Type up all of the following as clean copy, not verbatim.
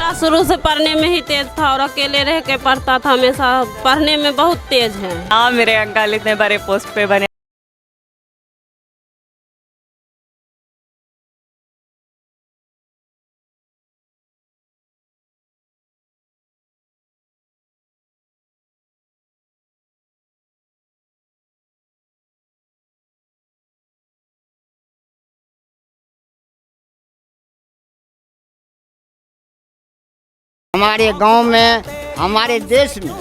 बेटा शुरू से पढ़ने में ही तेज था और अकेले रह के पढ़ता था, हमेशा पढ़ने में बहुत तेज है। हाँ, मेरे अंकल इतने बड़े पोस्ट पे बने। हमारे गांव में, हमारे देश में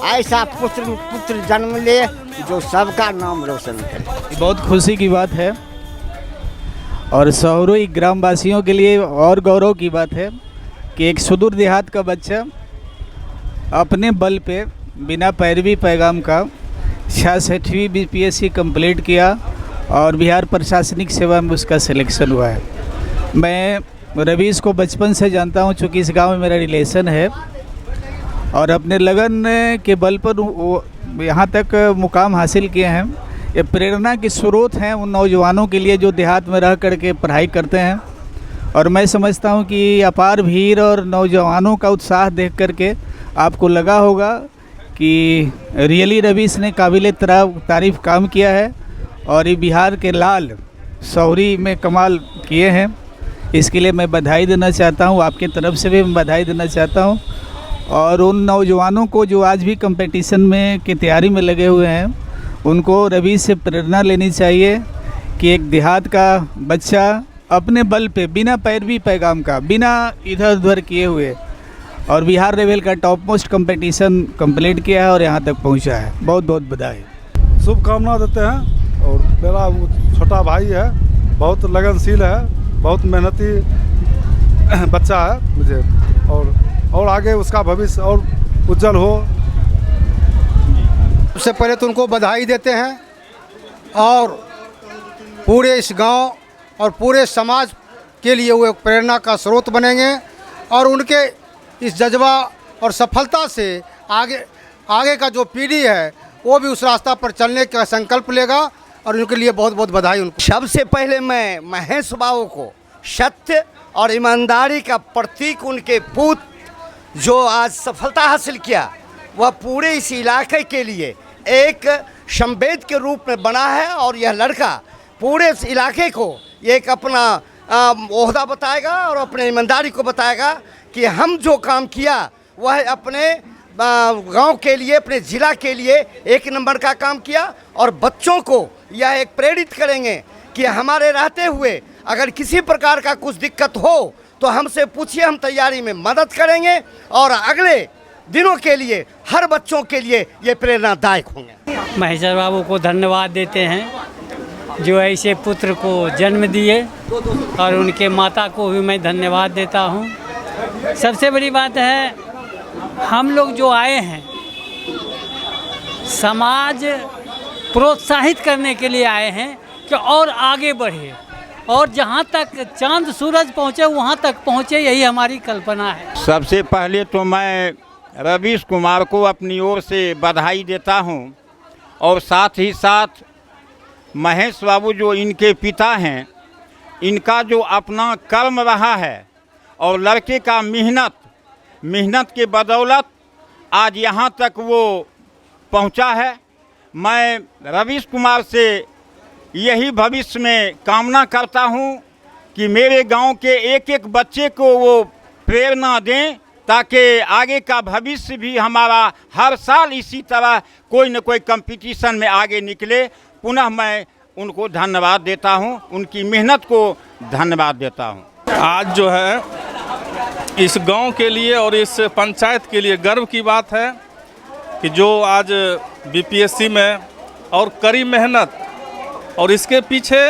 ऐसा पुत्र जन्म ले जो सबका नाम रोशन करे। बहुत खुशी की बात है और सौरोई ग्रामवासियों के लिए और गौरव की बात है कि एक सुदूर देहात का बच्चा अपने बल पे बिना पैरवी पैगाम का 66वीं बीपीएससी कंप्लीट किया और बिहार प्रशासनिक सेवा में उसका सिलेक्शन हुआ है। मैं रवीश को बचपन से जानता हूं, चूँकि इस गांव में मेरा रिलेशन है और अपने लगन के बल पर वो यहाँ तक मुकाम हासिल किए हैं। ये प्रेरणा के स्रोत हैं उन नौजवानों के लिए जो देहात में रह करके पढ़ाई करते हैं और मैं समझता हूँ कि अपार भीड़ और नौजवानों का उत्साह देख करके आपको लगा होगा कि रियली रवीश ने काबिल तारीफ़ काम किया है और ये बिहार के लाल सौरी में कमाल किए हैं। इसके लिए मैं बधाई देना चाहता हूँ, आपके तरफ से भी मैं बधाई देना चाहता हूँ। और उन नौजवानों को जो आज भी कंपटीशन में की तैयारी में लगे हुए हैं उनको रवीश से प्रेरणा लेनी चाहिए कि एक देहात का बच्चा अपने बल पे बिना पैरवी पैगाम का, बिना इधर उधर किए हुए और बिहार लेवल का टॉप मोस्ट कंपटीशन कंप्लीट किया है और यहाँ तक पहुँचा है। बहुत बहुत बधाई, शुभकामना देते हैं। और मेरा छोटा भाई है, बहुत लगनशील है, बहुत मेहनती बच्चा है मुझे, और आगे उसका भविष्य और उज्जवल हो। सबसे पहले तो उनको बधाई देते हैं और पूरे इस गांव और पूरे समाज के लिए वो एक प्रेरणा का स्रोत बनेंगे और उनके इस जज्बा और सफलता से आगे का जो पीढ़ी है वो भी उस रास्ता पर चलने का संकल्प लेगा और उनके लिए बहुत बहुत बधाई। उनको सबसे पहले मैं महेश बाबू को सत्य और ईमानदारी का प्रतीक, उनके पुत्र जो आज सफलता हासिल किया, वह पूरे इस इलाके के लिए एक संवेद के रूप में बना है और यह लड़का पूरे इस इलाके को एक अपना ओहदा बताएगा और अपने ईमानदारी को बताएगा कि हम जो काम किया वह अपने गांव के लिए, अपने ज़िला के लिए एक नंबर का काम किया और बच्चों को यह एक प्रेरित करेंगे कि हमारे रहते हुए अगर किसी प्रकार का कुछ दिक्कत हो तो हमसे पूछिए, हम तैयारी में मदद करेंगे और अगले दिनों के लिए हर बच्चों के लिए ये प्रेरणादायक होंगे। महेश बाबू को धन्यवाद देते हैं जो ऐसे पुत्र को जन्म दिए और उनके माता को भी मैं धन्यवाद देता हूँ। सबसे बड़ी बात है, हम लोग जो आए हैं समाज प्रोत्साहित करने के लिए आए हैं कि और आगे बढ़े और जहाँ तक चांद सूरज पहुँचे वहाँ तक पहुँचे, यही हमारी कल्पना है। सबसे पहले तो मैं रवीश कुमार को अपनी ओर से बधाई देता हूँ और साथ ही साथ महेश बाबू जो इनके पिता हैं, इनका जो अपना कर्म रहा है और लड़के का मेहनत के बदौलत आज यहाँ तक वो पहुँचा है। मैं रवीश कुमार से यही भविष्य में कामना करता हूँ कि मेरे गांव के एक एक बच्चे को वो प्रेरणा दें ताकि आगे का भविष्य भी हमारा हर साल इसी तरह कोई न कोई कंपटीशन में आगे निकले। पुनः मैं उनको धन्यवाद देता हूँ, उनकी मेहनत को धन्यवाद देता हूँ। आज जो है इस गांव के लिए और इस पंचायत के लिए गर्व की बात है कि जो आज बीपीएससी में और कड़ी मेहनत और इसके पीछे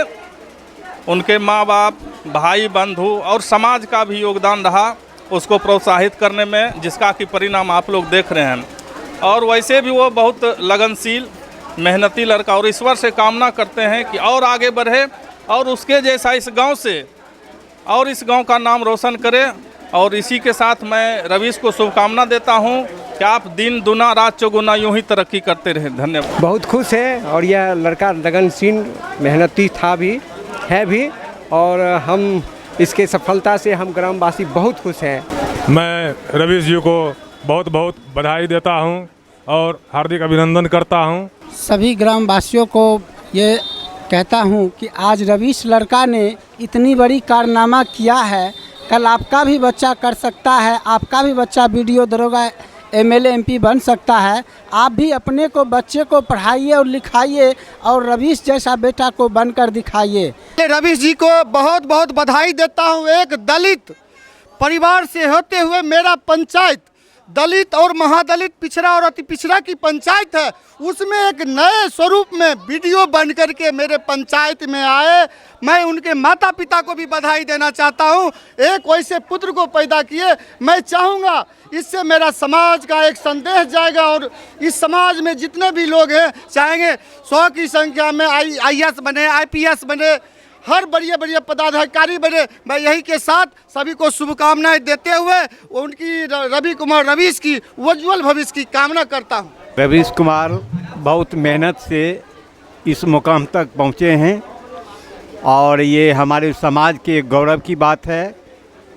उनके माँ बाप, भाई बंधु और समाज का भी योगदान रहा उसको प्रोत्साहित करने में, जिसका कि परिणाम आप लोग देख रहे हैं। और वैसे भी वो बहुत लगनशील मेहनती लड़का और ईश्वर से कामना करते हैं कि और आगे बढ़े और उसके जैसा इस गांव से और इस गांव का नाम रोशन करे। और इसी के साथ मैं रवीश को शुभकामना देता हूं कि आप दिन दुना रात चौगुना यूं ही तरक्की करते रहें। धन्यवाद। बहुत खुश है और यह लड़का लगनशील मेहनती था भी, है भी, और हम इसके सफलता से हम ग्रामवासी बहुत खुश हैं। मैं रवीश जी को बहुत बहुत बधाई देता हूँ और हार्दिक अभिनंदन करता हूँ। सभी ग्रामवासियों को ये कहता हूँ कि आज रवीश लड़का ने इतनी बड़ी कारनामा किया है, कल आपका भी बच्चा कर सकता है, आपका भी बच्चा बीडीओ दरोगा एमएलए एमपी बन सकता है। आप भी अपने को बच्चे को पढ़ाइए और लिखाइए और रवीश जैसा बेटा को बनकर दिखाइए। रवीश जी को बहुत बहुत बधाई देता हूँ। एक दलित परिवार से होते हुए मेरा पंचायत दलित और महादलित पिछड़ा और अति पिछड़ा की पंचायत है, उसमें एक नए स्वरूप में बीडीओ बन करके मेरे पंचायत में आए। मैं उनके माता पिता को भी बधाई देना चाहता हूं। एक वैसे पुत्र को पैदा किए। मैं चाहूँगा इससे मेरा समाज का एक संदेश जाएगा और इस समाज में जितने भी लोग हैं चाहेंगे 100 की संख्या में IAS बने, IPS बने, हर बढ़िया बढ़िया पदाधिकारी बने। मैं यही के साथ सभी को शुभकामनाएं देते हुए उनकी रवि कुमार रवीश की उज्ज्वल भविष्य की कामना करता हूं। रवीश कुमार बहुत मेहनत से इस मुकाम तक पहुंचे हैं और ये हमारे समाज के गौरव की बात है।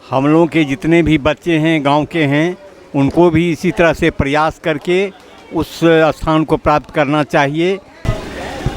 हम लोगों के जितने भी बच्चे हैं गांव के हैं उनको भी इसी तरह से प्रयास करके उस स्थान को प्राप्त करना चाहिए।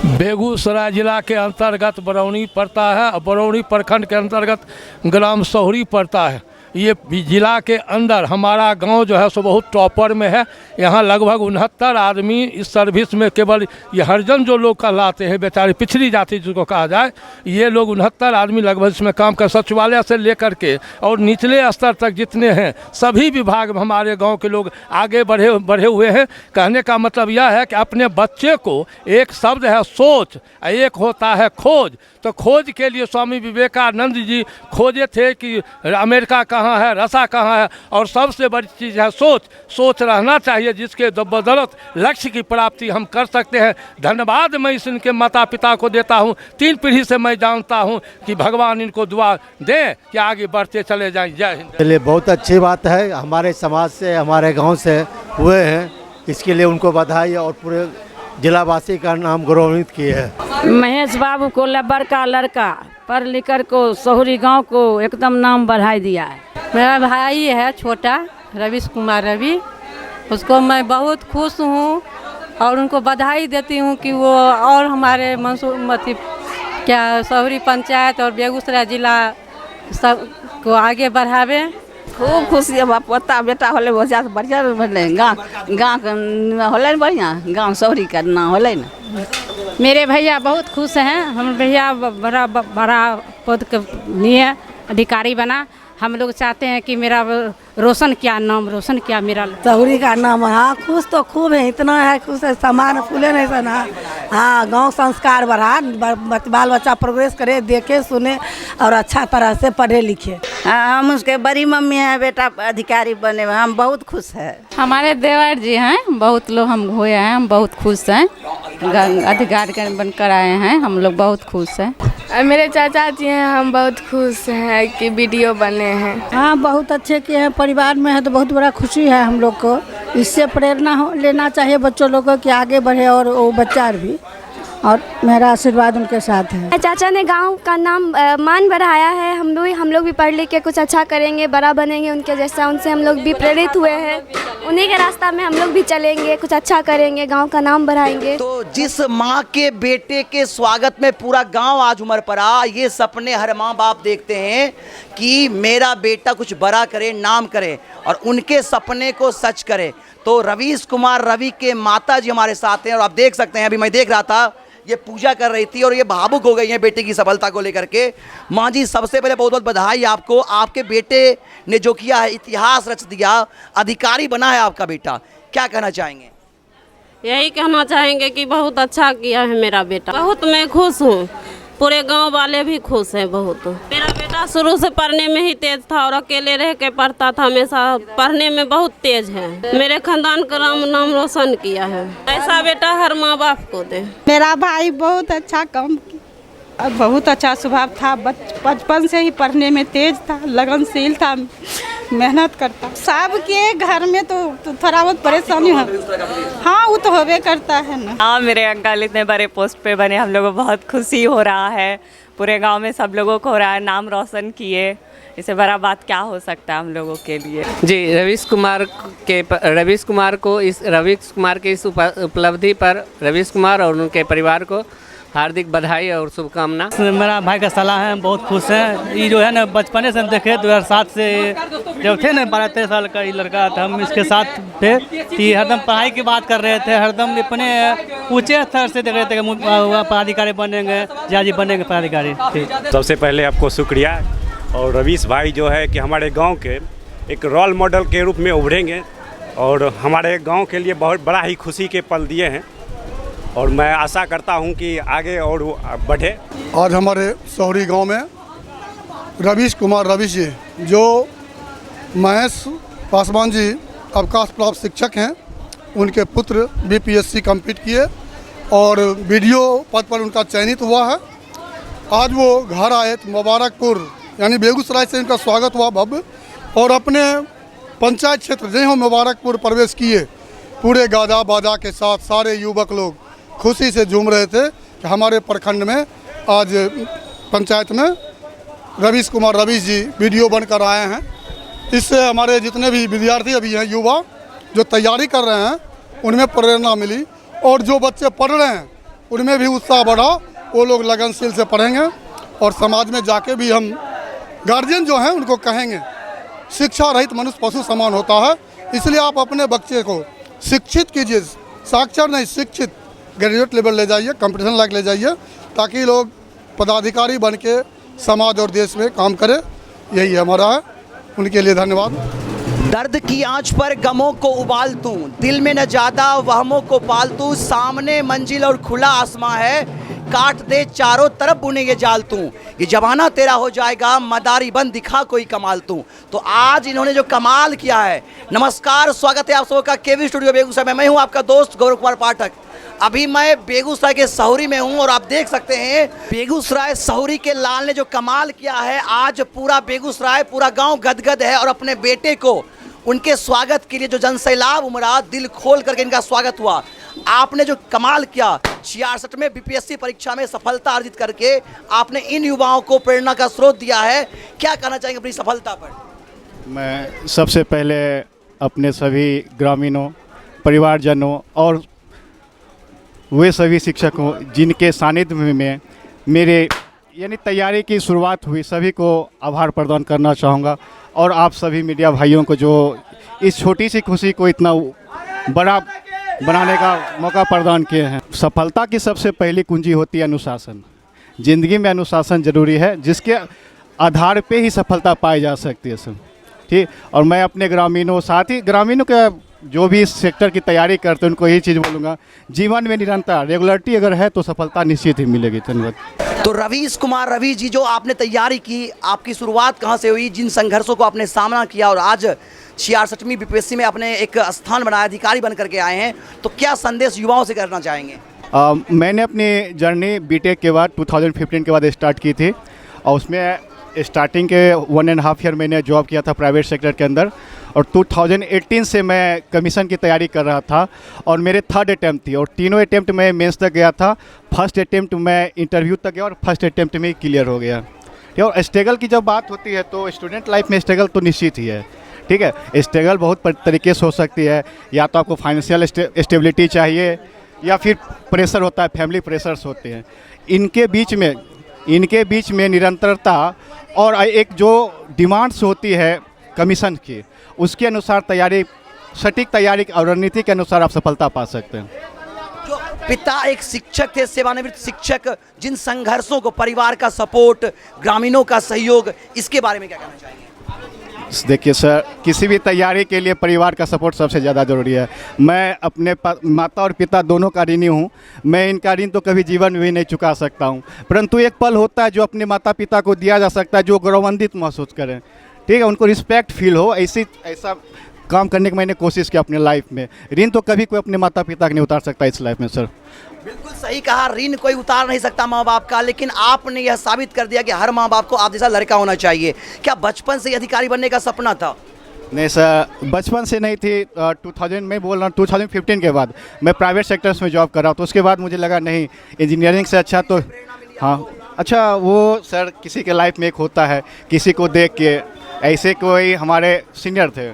बेगूसराय जिला के अंतर्गत बरौनी पड़ता है और बरौनी प्रखंड के अंतर्गत ग्राम सोहरी पड़ता है। ये जिला के अंदर हमारा गांव जो है सो बहुत टॉपर में है। यहाँ लगभग 69 आदमी इस सर्विस में, केवल ये हरिजन जो लोग कहलाते हैं बेचारे पिछड़ी जाति जिसको कहा जाए, ये लोग 69 आदमी लगभग इसमें काम कर, सचिवालय से लेकर के और निचले स्तर तक जितने हैं सभी विभाग में हमारे गांव के लोग आगे बढ़े हुए हैं। कहने का मतलब यह है कि अपने बच्चे को, एक शब्द है सोच, एक होता है खोज। तो खोज के लिए स्वामी विवेकानंद जी खोजे थे कि अमेरिका कहाँ है, रसा कहाँ है, और सबसे बड़ी चीज़ है सोच। सोच रहना चाहिए जिसके बदौलत लक्ष्य की प्राप्ति हम कर सकते हैं। धन्यवाद मैं इनके माता पिता को देता हूँ। 3 पीढ़ी से मैं जानता हूँ कि भगवान इनको दुआ दें कि आगे बढ़ते चले जाएं। जय हिंद। चलिए, बहुत अच्छी बात है, हमारे समाज से हमारे गाँव से हुए हैं, इसके लिए उनको बधाई और पूरे जिलावासी का नाम गौरवान्वित किए हैं। महेश बाबू को बड़का लड़का पढ़ लिख कर को सोहरी गांव को एकदम नाम बढ़ाई दिया है। मेरा भाई है छोटा रवीश कुमार रवि, उसको मैं बहुत खुश हूँ और उनको बधाई देती हूँ कि वो और हमारे सोहरी पंचायत और बेगूसराय जिला सब को आगे बढ़ावे। खूब खुशी है, पोता बेटा होले बहुत बढ़िया बनले, गाँव होले बढ़िया, गाँव सोहरी करना होले ना। मेरे भैया बहुत खुश हैं। हम भैया बड़ा पद के लिए अधिकारी बना। हम लोग चाहते हैं कि मेरा रोशन किया, नाम रोशन किया मेरा सोहरी का नाम। हाँ, खुश तो खूब है, इतना है खुश है, सामान फूले नहीं सना। हाँ, गांव संस्कार बढ़ा, बाल बच्चा प्रोग्रेस करे, देखे सुने और अच्छा तरह से पढ़े लिखे। हम उसके बड़ी मम्मी हैं, बेटा अधिकारी बने हुए, हम बहुत खुश हैं। हमारे देवर जी हैं, बहुत लोग हम हुए हैं, हम बहुत खुश हैं, अधिकारी बनकर आए हैं, हम लोग बहुत खुश हैं। मेरे चाचा जी हैं, हम बहुत खुश हैं कि बीडीओ बने हैं। हाँ, बहुत अच्छे के हैं, परिवार में है तो बहुत बड़ा खुशी है हम लोग को। इससे प्रेरणा लेना चाहिए बच्चों लोगों को कि आगे बढ़े और वो बच्चा भी, और मेरा आशीर्वाद उनके साथ है। चाचा ने गांव का नाम मान बढ़ाया है। हम लोग भी पढ़ लिख के कुछ अच्छा करेंगे, बड़ा बनेंगे उनके जैसा। उनसे हम लोग भी प्रेरित हुए हैं, उन्हीं के रास्ता में हम लोग भी चलेंगे, कुछ अच्छा करेंगे, गांव का नाम बढ़ाएंगे। तो जिस माँ के बेटे के स्वागत में पूरा गांव आज उमड़ पड़ा, ये सपने हर माँ बाप देखते हैं कि मेरा बेटा कुछ बड़ा करे, नाम करे और उनके सपने को सच करे। तो रवीश कुमार रवि के माता जी हमारे साथ हैं और आप देख सकते हैं, अभी मैं देख रहा था, ये पूजा कर रही थी और ये भावुक हो गई हैं बेटे की सफलता को लेकर के। माँ जी, सबसे पहले बहुत बहुत बधाई आपको, आपके बेटे ने जो किया है, इतिहास रच दिया, अधिकारी बना है आपका बेटा। क्या कहना चाहेंगे? यही कहना चाहेंगे कि बहुत अच्छा किया है मेरा बेटा, बहुत मैं खुश हूँ, पूरे गांव वाले भी खुश हैं बहुत। मेरा बेटा शुरू से पढ़ने में ही तेज था और अकेले रह के पढ़ता था, हमेशा पढ़ने में बहुत तेज है। मेरे खानदान का नाम रोशन किया है। ऐसा बेटा हर माँ बाप को दे। मेरा भाई बहुत अच्छा काम किया, बहुत अच्छा स्वभाव था, बचपन से ही पढ़ने में तेज था, लगनशील था। मेहनत करता सबके घर में तो थोड़ा बहुत परेशानी हो। हाँ वो तो होबे करता है ना। हाँ मेरे अंकल इतने बड़े पोस्ट पे बने, हम लोगों को बहुत खुशी हो रहा है। पूरे गांव में सब लोगों को हो रहा है, नाम रोशन किए, इससे बड़ा बात क्या हो सकता है हम लोगों के लिए। जी रवीश कुमार के इस उपलब्धि पर रवीश कुमार और उनके परिवार को हार्दिक बधाई और शुभकामना। मेरा भाई का सलाह है, हम बहुत खुश हैं। ये जो है ना बचपने से हम देखे 2007 से जब थे ना 12-13 साल का ये लड़का था, हम इसके साथ थे कि हरदम पढ़ाई की बात कर रहे थे, हरदम अपने ऊंचे स्तर से देख रहे थे कि पदाधिकारी बनेंगे, जाजी बनेंगे पदाधिकारी। सबसे पहले आपको शुक्रिया। और रवीश भाई जो है कि हमारे गांव के एक रोल मॉडल के रूप में उभरेंगे और हमारे गांव के लिए बहुत बड़ा ही खुशी के पल दिए हैं और मैं आशा करता हूं कि आगे और बढ़े। आज हमारे सोहरी गांव में रवीश कुमार जी जो महेश पासवान जी अवकाश प्राप्त शिक्षक हैं, उनके पुत्र बीपीएससी कंप्लीट किए और वीडियो पद पर उनका चयनित हुआ है। आज वो घर आए तो मुबारकपुर यानी बेगूसराय से उनका स्वागत हुआ भव्य और अपने पंचायत क्षेत्र जय हो मुबारकपुर प्रवेश किए। पूरे गाजा बाजा के साथ सारे युवक लोग खुशी से झूम रहे थे कि हमारे प्रखंड में आज पंचायत में रवीश कुमार जी वीडियो बनकर आए हैं। इससे हमारे जितने भी विद्यार्थी अभी हैं, युवा जो तैयारी कर रहे हैं, उनमें प्रेरणा मिली और जो बच्चे पढ़ रहे हैं उनमें भी उत्साह बढ़ा। वो लोग लगनशील से पढ़ेंगे और समाज में जाके भी हम गार्जियन जो हैं उनको कहेंगे शिक्षा रहित मनुष्य पशु समान होता है। इसलिए आप अपने बच्चे को शिक्षित कीजिए, साक्षर नहीं शिक्षित, ग्रेजुएट लेवल ले जाइए, कंपटीशन लायक ले जाइए, ताकि लोग पदाधिकारी बन के समाज और देश में काम करें। यही हमारा है। उनके लिए धन्यवाद। दर्द की आंच पर गमों को उबाल दूं, दिल में न ज्यादा वहमों को पाल दूं, सामने मंजिल और खुला आसमां है, काट दे चारों तरफ बुने ये जाल तू, ये जमाना तेरा हो जाएगा, मदारी बंद दिखा कोई कमाल तू। तो आज इन्होंने जो कमाल किया है। नमस्कार, स्वागत है आप सबका केवी स्टूडियो बेगूसराय में। मैं हूं आपका दोस्त गौरव कुमार पाठक। अभी मैं बेगूसराय के सहुरी में हूं और आप देख सकते हैं बेगूसराय सहुरी के लाल ने जो कमाल किया है। आज पूरा बेगूसराय, पूरा गाँव गदगद है और अपने बेटे को उनके स्वागत के लिए जो जनसैलाब उमड़ा, दिल खोल करके इनका स्वागत हुआ। आपने जो कमाल किया, 66 में बीपीएससी परीक्षा में सफलता अर्जित करके आपने इन युवाओं को प्रेरणा का स्रोत दिया है। क्या कहना चाहेंगे अपनी सफलता पर? मैं सबसे पहले अपने सभी ग्रामीणों, परिवारजनों और वे सभी शिक्षकों जिनके सानिध्य में मेरे यानी तैयारी की शुरुआत हुई, सभी को आभार प्रदान करना चाहूँगा। और आप सभी मीडिया भाइयों को जो इस छोटी सी खुशी को इतना बड़ा बनाने का मौका प्रदान किए हैं। सफलता की सबसे पहली कुंजी होती है अनुशासन। ज़िंदगी में अनुशासन ज़रूरी है, जिसके आधार पे ही सफलता पाई जा सकती है सब। ठीक। और मैं अपने ग्रामीणों, साथ ही ग्रामीणों के जो भी इस सेक्टर की तैयारी करते हैं उनको यही चीज़ बोलूँगा, जीवन में निरंतर रेगुलरिटी अगर है तो सफलता निश्चित ही मिलेगी। धन्यवाद। तो रवीश कुमार जी जो आपने तैयारी की, आपकी शुरुआत कहाँ से हुई, जिन संघर्षों को आपने सामना किया और आज 66वीं बीपीएससी में अपने एक स्थान बनाया, अधिकारी बन करके आए हैं, तो क्या संदेश युवाओं से करना चाहेंगे? मैंने अपनी जर्नी बीटेक के बाद 2015 के बाद स्टार्ट की थी और उसमें स्टार्टिंग के 1.5 ईयर मैंने जॉब किया था प्राइवेट सेक्टर के अंदर और 2018 से मैं कमीशन की तैयारी कर रहा था और मेरे 3rd अटैम्प्ट थी और तीनों अटैम्प्ट में मेंस तक गया था। फर्स्ट अटैम्प्ट में इंटरव्यू तक गया और फर्स्ट अटैम्प्ट में क्लियर हो गया। और स्ट्रगल की जब बात होती है तो स्टूडेंट लाइफ में स्ट्रगल तो निश्चित ही है। ठीक है, स्ट्रगल बहुत तरीके से हो सकती है, या तो आपको फाइनेंशियल स्टेबिलिटी चाहिए या फिर प्रेशर होता है, फैमिली प्रेशर्स होते हैं। इनके बीच में निरंतरता और एक जो डिमांड्स होती है कमीशन की, उसके अनुसार तैयारी, सटीक तैयारी और रणनीति के अनुसार आप सफलता पा सकते हैं। जो पिता एक शिक्षक थे, सेवानिवृत्त शिक्षक, जिन संघर्षों को, परिवार का सपोर्ट, ग्रामीणों का सहयोग, इसके बारे में क्या कहना चाहेंगे? देखिए सर, किसी भी तैयारी के लिए परिवार का सपोर्ट सबसे ज़्यादा ज़रूरी है। मैं अपने माता और पिता दोनों का ऋणी हूँ। मैं इनका ऋण तो कभी जीवन में भी नहीं चुका सकता हूँ, परंतु एक पल होता है जो अपने माता पिता को दिया जा सकता है, जो गौरवान्वित महसूस करें। ठीक है, उनको रिस्पेक्ट फील हो, ऐसा काम करने की मैंने कोशिश की अपने लाइफ में। ऋण तो कभी कोई अपने माता पिता का नहीं उतार सकता इस लाइफ में सर। बिल्कुल सही कहा, ऋण कोई उतार नहीं सकता माँ बाप का, लेकिन आपने यह साबित कर दिया कि हर माँ बाप को आप जैसा लड़का होना चाहिए। क्या बचपन से ही अधिकारी बनने का सपना था? नहीं सर, बचपन से नहीं थी। 2000 में बोल रहा हूँ, 2015 के बाद मैं प्राइवेट सेक्टर्स में जॉब कर रहा हूँ, तो उसके बाद मुझे लगा नहीं इंजीनियरिंग से अच्छा तो हाँ अच्छा वो सर किसी के लाइफ में एक होता है, किसी को देख के ऐसे कोई हमारे सीनियर थे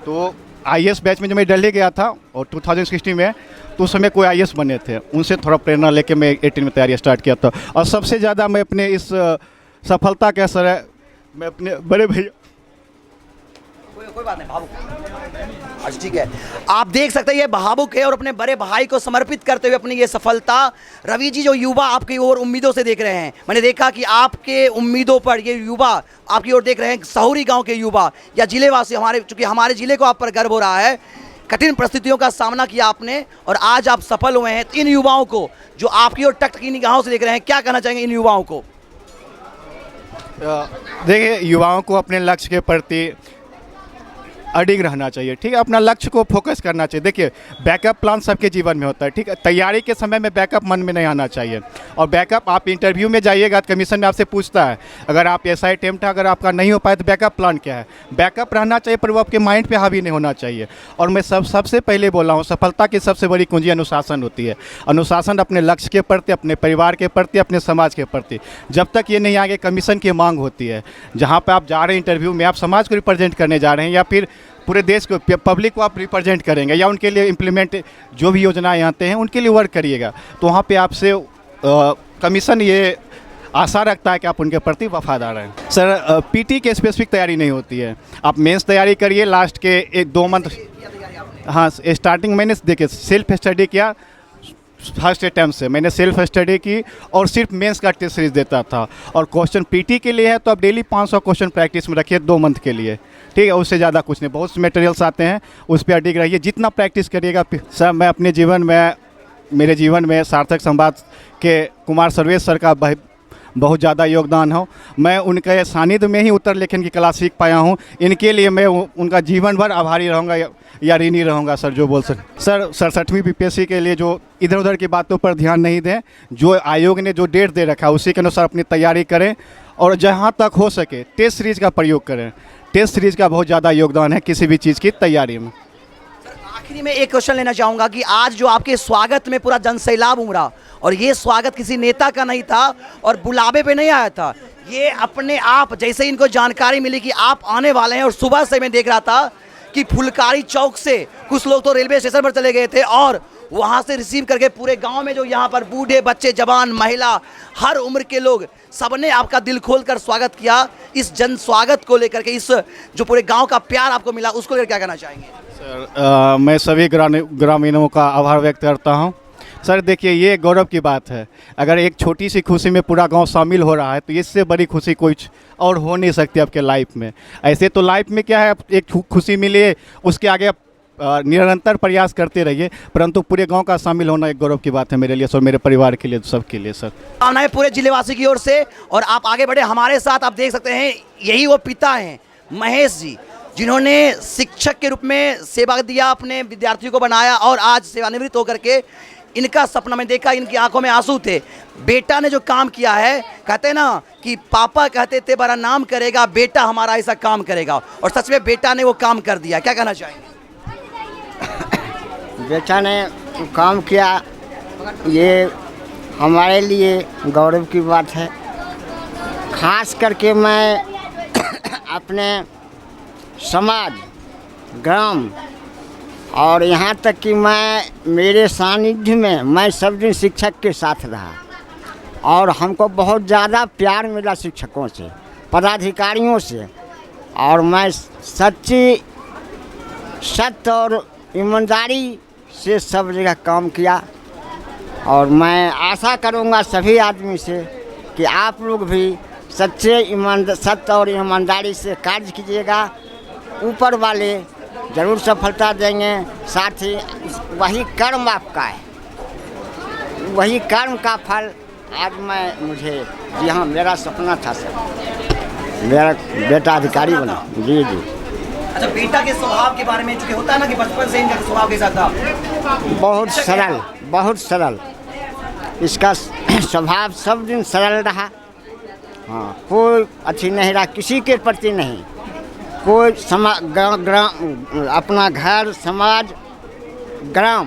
तो IAS बैच में जब मैं दिल्ली गया था और 2016 में तो उस समय कोई IAS बने थे, उनसे थोड़ा प्रेरणा लेके मैं 18 में तैयारी स्टार्ट किया था। और सबसे ज़्यादा मैं अपने इस सफलता का असर है मैं अपने बड़े भैया। कोई बात नहीं भावुक, अच्छा ठीक है। आप देख सकते हैं ये भावुक है और अपने बड़े भाई को समर्पित करते हुए अपनी ये सफलता। रवि जी, जो युवा आपकी ओर उम्मीदों से देख रहे हैं, मैंने देखा कि आपके उम्मीदों पर ये युवा आपकी ओर देख रहे हैं, सहुरी गांव के युवा या जिलेवासी, हमारे चूंकि हमारे जिले को आप पर गर्व हो रहा है, कठिन परिस्थितियों का सामना किया आपने और आज आप सफल हुए हैं। तो इन युवाओं को जो आपकी ओर टकटकी निगाहों से देख रहे हैं, क्या कहना चाहेंगे इन युवाओं को? देखिए, युवाओं को अपने लक्ष्य के प्रति अडिग रहना चाहिए, ठीक है, अपना लक्ष्य को फोकस करना चाहिए। देखिए, बैकअप प्लान सबके जीवन में होता है, ठीक है, तैयारी के समय में बैकअप मन में नहीं आना चाहिए। और बैकअप आप इंटरव्यू में जाइएगा तो कमीशन में आपसे पूछता है, अगर आप SI अटेम्प्ट अगर आपका नहीं हो पाए तो बैकअप प्लान क्या है। बैकअप रहना चाहिए पर वो आपके माइंड पे हावी नहीं होना चाहिए। और मैं सबसे पहले बोल रहा हूँ, सफलता की सबसे बड़ी कुंजी अनुशासन होती है। अनुशासन अपने लक्ष्य के प्रति, अपने परिवार के प्रति, अपने समाज के प्रति। जब तक ये नहीं आगे कमीशन की मांग होती है, जहाँ पर आप जा रहे हैं इंटरव्यू में, आप समाज को रिप्रेजेंट करने जा रहे हैं या फिर पूरे देश को, पब्लिक को आप रिप्रेजेंट करेंगे या उनके लिए इम्प्लीमेंट जो भी योजनाएं आते हैं उनके लिए वर्क करिएगा, तो वहाँ पे आपसे कमीशन ये आशा रखता है कि आप उनके प्रति वफादार हैं। सर, PT की स्पेसिफिक तैयारी नहीं होती है, आप मेंस तैयारी करिए। लास्ट के 1-2 मंथ, हाँ, स्टार्टिंग मैंने देखिए सेल्फ स्टडी किया, फर्स्ट अटैम्प्ट से मैंने सेल्फ स्टडी की और सिर्फ मेंस का टेस्ट सीरीज देता था। और क्वेश्चन PT के लिए है तो आप डेली 500 क्वेश्चन प्रैक्टिस में रखिए 2 मंथ के लिए, ठीक है, उससे ज़्यादा कुछ नहीं। बहुत से मटेरियल्स आते हैं, उस पर अडिग रहिए, जितना प्रैक्टिस करिएगा। सर, मैं अपने जीवन में, मेरे जीवन में सार्थक संवाद के कुमार सर्वेश सर का बहुत ज़्यादा योगदान हो। मैं उनके सानिध्य में ही उत्तर लेखन की कला सीख पाया हूँ। इनके लिए मैं उनका जीवन भर आभारी रहूँगा या ऋणी रहूँगा सर, जो बोल सके। सर, 67वीं BPSC के लिए जो इधर उधर की बातों पर ध्यान नहीं दें, जो आयोग ने जो डेट दे रखा है उसी के अनुसार अपनी तैयारी करें और जहाँ तक हो सके टेस्ट सीरीज का प्रयोग करें। टेस्ट सीरीज का बहुत ज़्यादा योगदान है किसी भी चीज़ की तैयारी में। आखिरी में एक क्वेश्चन लेना चाहूँगा कि आज जो आपके स्वागत में पूरा जनसैलाब उमड़ा, और ये स्वागत किसी नेता का नहीं था और बुलावे पे नहीं आया था, ये अपने आप जैसे ही इनको जानकारी मिली कि आप आने वाले हैं, और सुबह से मैं देख रहा था कि फुलकारी चौक से कुछ लोग तो रेलवे स्टेशन पर चले गए थे और वहाँ से रिसीव करके पूरे गांव में जो यहाँ पर बूढ़े, बच्चे, जवान, महिला, हर उम्र के लोग, सबने आपका दिल खोलकर स्वागत किया। इस जन स्वागत को लेकर के, इस जो पूरे गांव का प्यार आपको मिला, उसको लेकर क्या कहना चाहेंगे? सर, मैं सभी ग्रामीणों का आभार व्यक्त करता हूं। सर, देखिए, ये गौरव की बात है, अगर एक छोटी सी खुशी में पूरा गांव शामिल हो रहा है तो इससे बड़ी खुशी कुछ और हो नहीं सकती आपके लाइफ में। ऐसे तो लाइफ में क्या है, एक खुशी मिले उसके आगे आप निरंतर प्रयास करते रहिए, परंतु पूरे गांव का शामिल होना एक गौरव की बात है मेरे लिए और मेरे परिवार के लिए, सबके लिए। सर, कामनाएं पूरे जिलेवासी की ओर से, और आप आगे बढ़े हमारे साथ। आप देख सकते हैं यही वो पिता हैं महेश जी, जिन्होंने शिक्षक के रूप में सेवा दिया, अपने विद्यार्थियों को बनाया और आज सेवानिवृत्त होकर के इनका सपना में देखा, इनकी आंखों में आंसू थे। बेटा ने जो काम किया है, कहते हैं ना कि पापा कहते थे बड़ा नाम करेगा, बेटा हमारा ऐसा काम करेगा, और सच में बेटा ने वो काम कर दिया। क्या कहना चाहेंगे? बेटा ने काम किया, ये हमारे लिए गौरव की बात है। खास करके मैं अपने समाज, ग्राम और यहाँ तक कि मेरे सानिध्य में मैं सब दिन शिक्षक के साथ रहा और हमको बहुत ज़्यादा प्यार मिला शिक्षकों से, पदाधिकारियों से, और मैं सच्ची सत्य और ईमानदारी से सब जगह काम किया। और मैं आशा करूँगा सभी आदमी से कि आप लोग भी सत्य और ईमानदारी से कार्य कीजिएगा, ऊपर वाले ज़रूर सफलता देंगे। साथ ही वही कर्म आपका है, वही कर्म का फल आज मुझे जी हाँ, मेरा सपना था सर, मेरा बेटा अधिकारी बना। जी जी। अच्छा, बेटा के स्वभाव के बारे में, चूँकि होता है ना कि बचपन से इनका स्वभाव कैसा था? बहुत सरल, बहुत सरल। इसका स्वभाव सब दिन सरल रहा। हाँ, कोई अच्छी नहीं रहा, किसी के प्रति नहीं। कोई अपना घर, समाज, ग्राम,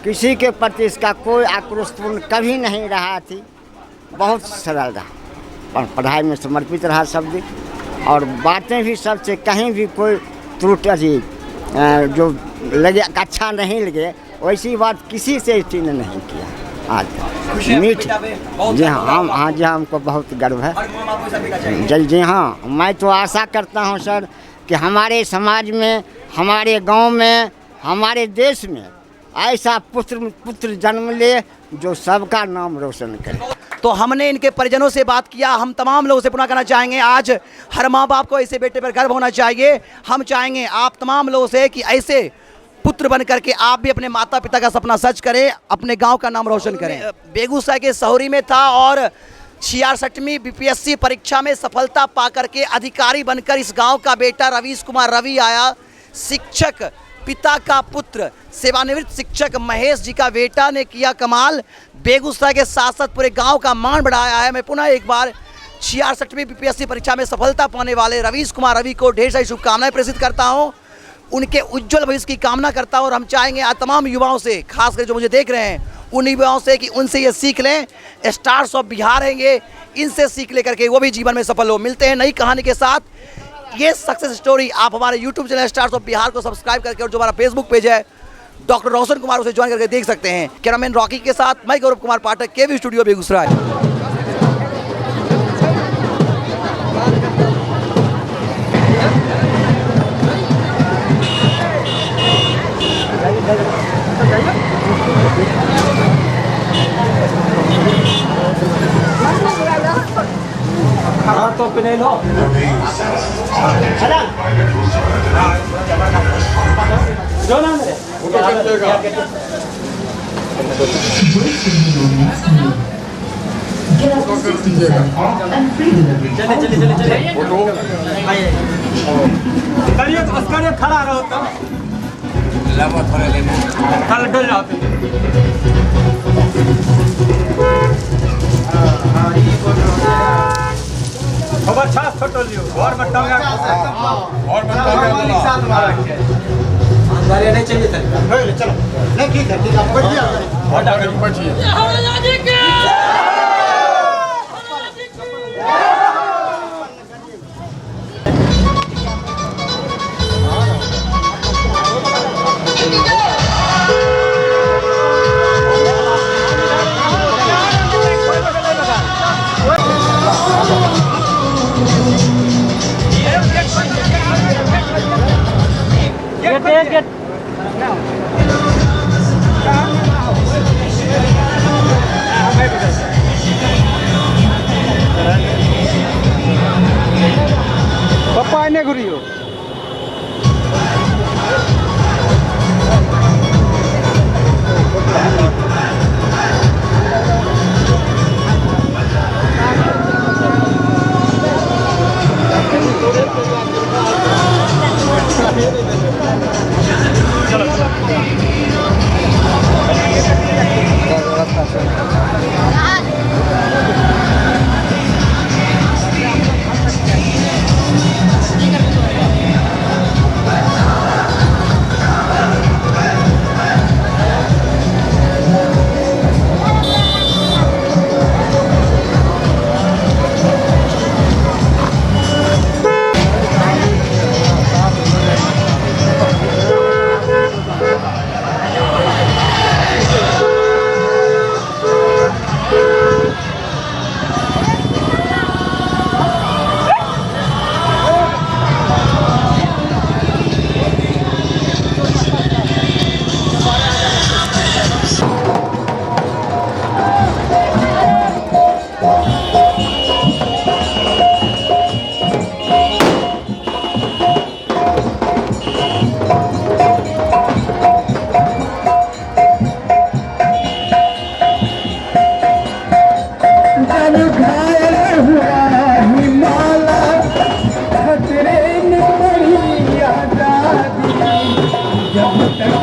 किसी के प्रति इसका कोई आक्रोशपूर्ण कभी नहीं रहा थी। बहुत सरल रहा और पढ़ाई में समर्पित रहा सब दिन, और बातें भी सबसे कहीं भी कोई त्रुटि जो लगे अच्छा नहीं लगे वैसी बात किसी से इसने नहीं किया आज तक। मीठ जी हाँ, जी हाँ, हमको बहुत गर्व है। जी हाँ, मैं तो आशा करता हूँ सर कि हमारे समाज में, हमारे गांव में, हमारे देश में ऐसा पुत्र जन्म ले जो सबका नाम रोशन करे। तो हमने इनके परिजनों से बात किया। हम तमाम लोगों से पुनः कहना चाहेंगे, आज हर माँ बाप को ऐसे बेटे पर गर्व होना चाहिए। हम चाहेंगे आप तमाम लोगों से कि ऐसे पुत्र बन करके आप भी अपने माता पिता का सपना सच करें, अपने गांव का नाम रोशन करें। बेगूसराय के सहोरी में था और 66वीं बीपीएससी परीक्षा में सफलता पा करके अधिकारी बनकर इस गांव का बेटा रवीश कुमार रवि आया। शिक्षक पिता का पुत्र, सेवानिवृत्त शिक्षक महेश जी का बेटा ने किया कमाल। बेगूसराय के साथ साथ पूरे गांव का मान बढ़ाया है। मैं पुनः एक बार 66वीं बीपीएससी परीक्षा में सफलता पाने वाले रवीश कुमार रवि को ढेर सारी शुभकामनाएं प्रेषित करता हूं, उनके उज्जवल भविष्य की कामना करता हूं। और हम चाहेंगे आज तमाम युवाओं से, खासकर जो मुझे देख रहे हैं उन युवाओं से, कि उनसे ये सीख लें। स्टार्स ऑफ बिहार हैं ये, इनसे सीख लेकर के वो भी जीवन में सफल हो। मिलते हैं नई कहानी के साथ। ये सक्सेस स्टोरी आप हमारे YouTube channel stars of Bihar को सब्सक्राइब करके, और जो हमारा फेसबुक पेज है डॉक्टर रोशन कुमार, उसे ज्वाइन करके देख सकते हैं। कैमरामैन रॉकी के साथ मैं गौरव कुमार पाठक, केवी स्टूडियो बेगूसराय। तो पिने लो जो ना मेरे चलिए तो अस्कर खड़ा रहो तो लगा थोड़े लेने कल डल जाते खबर छाप फोटो लियो घर में टंगा और में टंगा साथ मारा के अंदर नहीं चाहिए था। चलो नहीं ठीक है आप बैठिए और आगे बैठिए। Get now. Papa ini guriyo. खतरे में पड़ी आजादी जब तक